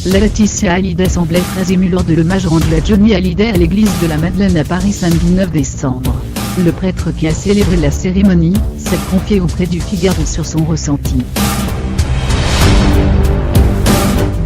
La Laetitia Hallyday semblait très émue lors de l'hommage rendu à Johnny Hallyday à l'église de la Madeleine à Paris samedi 9 décembre. Le prêtre qui a célébré la cérémonie s'est confié auprès du Figaro sur son ressenti.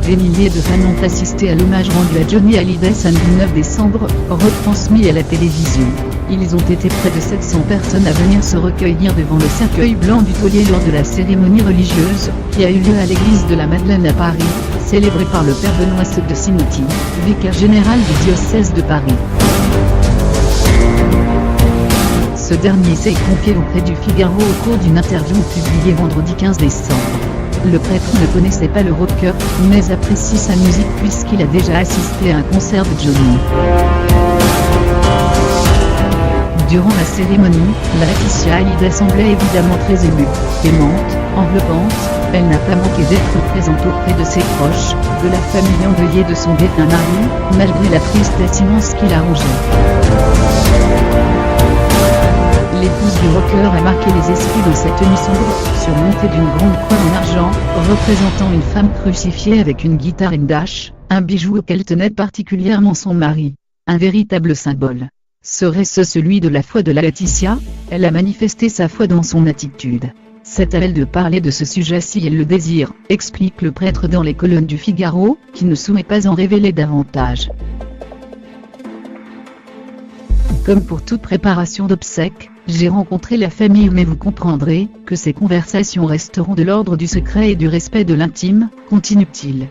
Des milliers de fans ont assisté à l'hommage rendu à Johnny Hallyday samedi 9 décembre, retransmis à la télévision. Ils ont été près de 700 personnes à venir se recueillir devant le cercueil blanc du taulier lors de la cérémonie religieuse, qui a eu lieu à l'église de la Madeleine à Paris, célébrée par le père Benoît de Sinotti, vicaire général du diocèse de Paris. Ce dernier s'est confié auprès du Figaro au cours d'une interview publiée vendredi 15 décembre. Le prêtre ne connaissait pas le rocker, mais apprécie sa musique puisqu'il a déjà assisté à un concert de Johnny. Durant la cérémonie, la Laetitia Hallyday semblait évidemment très émue, aimante, enveloppante. Elle n'a pas manqué d'être présente auprès de ses proches, de la famille endeuillée de son défunt mari, malgré la tristesse immense qui la rongeait. L'épouse du rocker a marqué les esprits dans cette tenue sombre, surmontée d'une grande croix en argent, représentant une femme crucifiée avec une guitare Dash, un bijou auquel tenait particulièrement son mari. Un véritable symbole. Serait-ce celui de la foi de la Laetitia? Elle a manifesté sa foi dans son attitude. C'est à elle de parler de ce sujet si elle le désire, explique le prêtre dans les colonnes du Figaro, qui ne souhaite pas en révéler davantage. Comme pour toute préparation d'obsèques, j'ai rencontré la famille mais vous comprendrez que ces conversations resteront de l'ordre du secret et du respect de l'intime, continue-t-il.